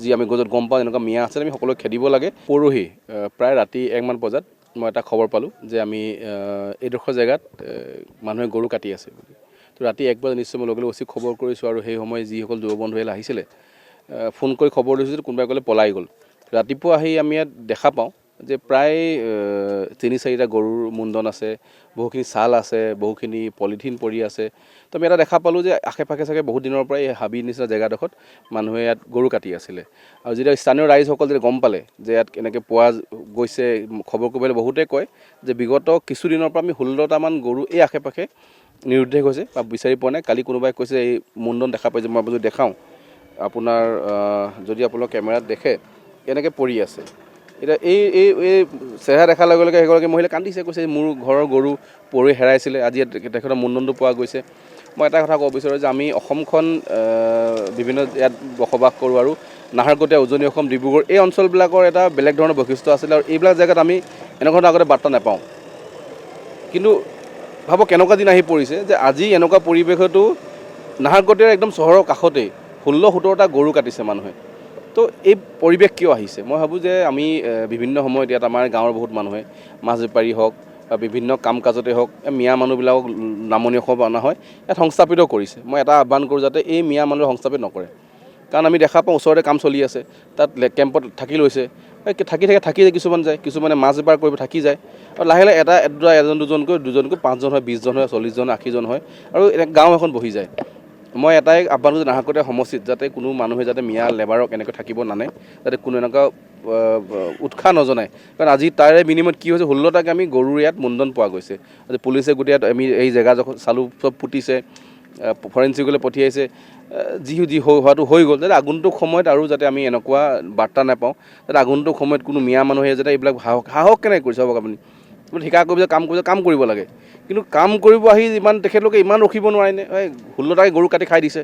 যি আমি গজত গম পাওঁ এনেকুৱা মিয়া আছে আমি সকলোকে খেদিব লাগে। পৰহি প্ৰায় ৰাতি 1 মান বজাত মই এটা খবৰ পালোঁ যে আমি এইডোখৰ জেগাত মানুহে গৰু কাটি আছে বুলি। তো ৰাতি 1 বজাত নিশ্চয় মই লগে লগে উচিত খবৰ কৰিছোঁ আৰু সেই সময় যিসকল যুৱ বন্ধু ইয়ালৈ আহিছিলে ফোন কৰি খবৰ দিছোঁ যে কোনোবাই ক'লে পলাই গ'ল। ৰাতিপুৱা আহি আমি ইয়াত দেখা পাওঁ যে প্ৰায় 3-4টা গৰুৰ মুণ্ডন আছে, বহুখিনি ছাল আছে, বহুখিনি পলিথিন পৰি আছে। তো আমি এটা দেখা পালোঁ যে আশে পাশে চাগে বহুত দিনৰ পৰাই এই হাবিৰ নিচিনা জেগাডোখৰত মানুহে ইয়াত গৰু কাটি আছিলে। আৰু যেতিয়া স্থানীয় ৰাইজসকল যেতিয়া গম পালে যে ইয়াত এনেকৈ পোৱা গৈছে, খবৰ কৰিবলৈ বহুতে কয় যে বিগত কিছুদিনৰ পৰা আমি 16টামান গৰু এই আশে পাশে নিৰুদ্দেশ হৈছে বা বিচাৰি পোৱা নাই। কালি কোনোবাই কৈছে এই মুণ্ডন দেখা পাইছে, মই যদি দেখাওঁ আপোনাৰ যদি আপোনালোক কেমেৰাত দেখে এনেকৈ পৰি আছে। এতিয়া এই চেহেৰা দেখাৰ লগে লগে সেইগৰাকী মহিলাই কান্দিছে, কৈছে মোৰ ঘৰৰ গৰু পৰি হেৰাইছিলে, আজি তেখেতৰ মুণ্ডনটো পোৱা গৈছে। মই এটা কথা ক'ব বিচাৰোঁ যে আমি অসমখন বিভিন্ন ইয়াত বসবাস কৰোঁ আৰু নাহৰকটীয়া, উজনি অসম, ডিব্ৰুগড় এই অঞ্চলবিলাকৰ এটা বেলেগ ধৰণৰ বৈশিষ্ট্য আছিলে আৰু এইবিলাক জেগাত আমি এনেকুৱা ধৰণৰ আগতে বাৰ্তা নাপাওঁ। কিন্তু ভাবক কেনেকুৱা দিন আহি পৰিছে যে আজি এনেকুৱা পৰিৱেশতো নাহৰকটীয়াৰ একদম চহৰৰ কাষতেই 16-17টা গৰু কাটিছে মানুহে। তো এই পৰিৱেশ কিয় আহিছে? মই ভাবোঁ যে আমি বিভিন্ন সময়ত ইয়াত আমাৰ গাঁৱৰ বহুত মানুহে মাছ বেপাৰী হওক বা বিভিন্ন কাম কাজতে হওক মিয়া মানুহবিলাকক নামনি অসমৰ অনা হয়, ইয়াত সংস্থাপিত কৰিছে। মই এটা আহ্বান কৰোঁ যাতে এই মিয়া মানুহ সংস্থাপিত নকৰে। কাৰণ আমি দেখা পাওঁ ওচৰতে কাম চলি আছে, তাত কেম্পত থাকি লৈছে, থাকি যায়, কিছুমান যায়, কিছুমানে মাছ বেপাৰ কৰিব থাকি যায় আৰু লাহে লাহে এজন দুজনকৈ 5জন হয়, 20জন হয়, 40জন, 80জন হয় আৰু গাঁও এখন বহি যায়। মই এটাই আহ্বান কৰোঁ নাহৰকটীয়া সমষ্টিত যাতে কোনো মানুহে যাতে মিয়া লেবাৰক এনেকৈ থাকিব নানে, যাতে কোনো এনেকুৱা উৎসাহ নজনায়। কাৰণ আজি তাৰে বিনিময়ত কি হৈছে, 16টাকৈ আমি গৰুৰ ইয়াত মুণ্ডন পোৱা গৈছে। আজি পুলিচে গোটেই ইয়াত আমি এই জেগা চালোঁ, চব পুতিছে, ফৰেঞ্চিকলৈ পঠিয়াইছে, যি হোৱাটো হৈ গ'ল। যাতে আগন্তুক সময়ত আৰু যাতে আমি এনেকুৱা বাৰ্তা নাপাওঁ, যাতে আগন্তুক সময়ত কোনো মিয়া মানুহে যাতে এইবিলাক সাহস কেনেকৈ কৰিছে ভাবক আপুনি। ঠিকা কৰিব কাম কৰিব লাগে, কিন্তু কাম কৰিব আহি তেখেতলোকে ইমান ৰখিব নোৱাৰেনে? 16টাকৈ গৰু কাটি খাই দিছে,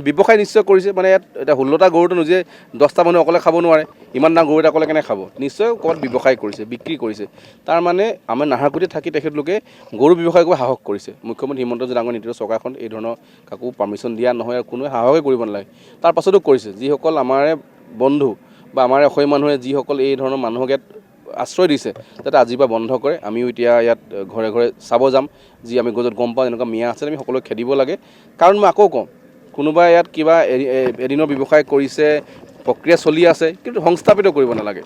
ব্যৱসায় নিশ্চয় কৰিছে। মানে ইয়াত এতিয়া 16টা গৰুটো নিজে 10টা মানুহ অকলে খাব নোৱাৰে, ইমান ডাঙৰ গৰু এটা অকলে কেনেকৈ খাব? নিশ্চয় ক'ৰবাত ব্যৱসায় কৰিছে, বিক্ৰী কৰিছে। তাৰ মানে আমাৰ নাহৰকটীয়াত থাকি তেখেতলোকে গৰু ব্যৱসায় কৰিব সাহস কৰিছে। মুখ্যমন্ত্ৰী হিমন্ত বিশ্ব ডাঙৰ নীতিৰ চৰকাৰখন এই ধৰণৰ কাকো পাৰ্মিশ্যন দিয়া নহয় আৰু কোনোৱে সাহসে কৰিব নালাগে। তাৰ পাছতো কৰিছে যিসকল আমাৰে বন্ধু বা আমাৰ অসমীয়া মানুহে যিসকল এই ধৰণৰ মানুহক ইয়াত আশ্ৰয় দিছে, যাতে আজিৰ পৰা বন্ধ কৰে। আমিও এতিয়া ইয়াত ঘৰে ঘৰে চাব যাম, যি আমি গজত গম পাওঁ এনেকুৱা মিয়া আছে আমি সকলোকে খেদিব লাগে। কাৰণ মই আকৌ কওঁ, কোনোবাই ইয়াত কিবা এদিনৰ ব্যৱসায় কৰিছে, প্ৰক্ৰিয়া চলি আছে, কিন্তু সংস্থাপিত কৰিব নালাগে।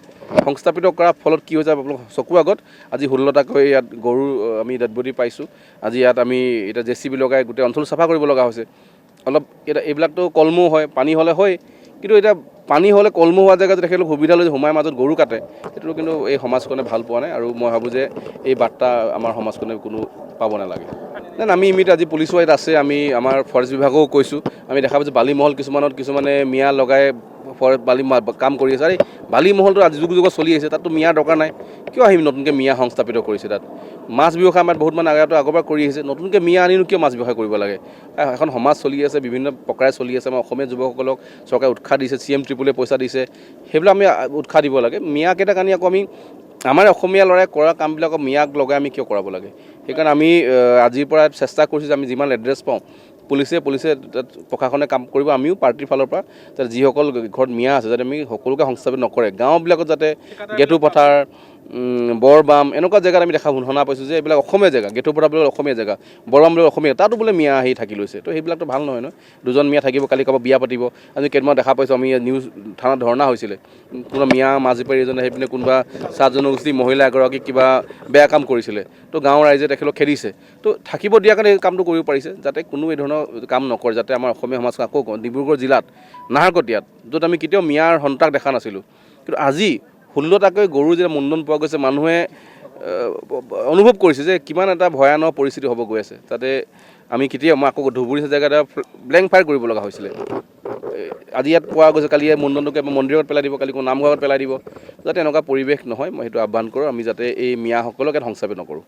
সংস্থাপিত কৰাৰ ফলত কি হৈছে আপোনালোক চকুৰ আগত আজি 16টাকৈ ইয়াত গৰু আমি ডেড বডি পাইছোঁ। আজি ইয়াত আমি এতিয়া JCB লগাই গোটেই অঞ্চল চাফা কৰিব লগা হৈছে। অলপ এতিয়া এইবিলাকতো কলমৌ হয়, পানী হ'লে হয়, কিন্তু এতিয়া পানী হ'লে কলমৌ হোৱা জেগাত তেখেতলোক সুবিধা লৈ সোমাই মাজত গৰু কাটে, সেইটো কিন্তু এই সমাজখনে ভাল পোৱা নাই। আৰু মই ভাবোঁ যে এই বাৰ্তা আমাৰ সমাজখনে কোনো পাব নালাগে। আমি ইমিডিয়েট আজি পুলিচো ইয়াত আছে, আমি আমাৰ ফৰেষ্ট বিভাগকো কৈছোঁ। আমি দেখা পাইছোঁ বালিমহল কিছুমানে মিয়া লগাই বালি কাম কৰি আছে। এই বালিমহলটো আজি যুগত চলি আছে, তাততো মিয়াৰ দৰকাৰ নাই। কিয় আহিম নতুনকৈ মিয়া সংস্থাপিত কৰিছে তাত? মাছ ব্যৱসায় আমাৰ বহুত মানুহ আগৰ পৰা কৰি আহিছে, নতুনকৈ মিয়া আনিনো কিয় মাছ ব্যৱসায় কৰিব লাগে? এখন সমাজ চলি আছে, বিভিন্ন প্ৰকাৰে চলি আছে। আমাৰ অসমীয়া যুৱকসকলক চৰকাৰে উৎসাহ দিছে, CM ট্ৰিপুলে পইচা দিছে, সেইবিলাক আমি উৎসাহ দিব লাগে। মিয়াকেইটাক আনি আকৌ আমি আমাৰ অসমীয়া ল'ৰাই কৰা কামবিলাকক মিয়াক লগাই আমি কিয় কৰাব লাগে? সেইকাৰণে আমি আজিৰ পৰা চেষ্টা কৰিছোঁ যে আমি যিমান এড্ৰেছ পাওঁ পুলিচে তাত প্ৰশাসনে কাম কৰিব। আমিও পাৰ্টিৰ ফালৰ পৰা যাতে যিসকল ঘৰত মিয়া আছে যাতে আমি সকলোকে সংস্থাপিত নকৰে। গাঁওবিলাকত যাতে গেটুপথাৰ, বৰবাম এনেকুৱা জেগাত আমি শুনা পাইছোঁ যে এইবিলাক অসমীয়া জেগা, গেটুপথাৰ বোলে অসমীয়া জেগা, বৰবাম বোলে অসমীয়া, তাতো বোলে মিয়া আহি থাকি লৈছে। তো সেইবিলাকতো ভাল নহয় ন? 2জন মিয়া থাকিব, কালি কাৰোবাৰ বিয়া পাতিব। আজি কেইদিনমান দেখা পাইছোঁ আমি নিউজ থানাত ধৰ্ণা হৈছিলে, কোনোবা মিয়া মাছ বেপাৰী এজনে আহি পিনে কোনোবা চাহ জনগোষ্ঠী মহিলা এগৰাকীক কিবা বেয়া কাম কৰিছিলে। তো গাঁৱৰ ৰাইজে তেখেতক খেদিছে। তো থাকিব দিয়াৰ কাৰণে এই কামটো কৰিব পাৰিছে, যাতে কোনো এই ধৰণৰ কাম নকৰে, যাতে আমাৰ অসমীয়া সমাজখন আকৌ ডিব্ৰুগড় জিলাত নাহৰকটীয়াত য'ত আমি কেতিয়াও মিয়াৰ সন্ত্ৰাস দেখা নাছিলোঁ, কিন্তু আজি 16টাকৈ গৰু যেতিয়া মুণ্ডন পোৱা গৈছে, মানুহে অনুভৱ কৰিছে যে কিমান এটা ভয়ানক পৰিস্থিতি হ'ব গৈ আছে। তাতে আমি মই আকৌ ধুবুৰী জেগাত ব্লেংক ফায়াৰ কৰিব লগা হৈছিলে। আজি ইয়াত পোৱা গৈছে, কালি মুণ্ডনটোকে মন্দিৰত পেলাই দিব, কালি কোনো নামঘৰত পেলাই দিব। যাতে এনেকুৱা পৰিৱেশ নহয়, মই সেইটো আহ্বান কৰোঁ। আমি যাতে এই মিয়াসকলক ইয়াত সংস্থাপিত নকৰোঁ।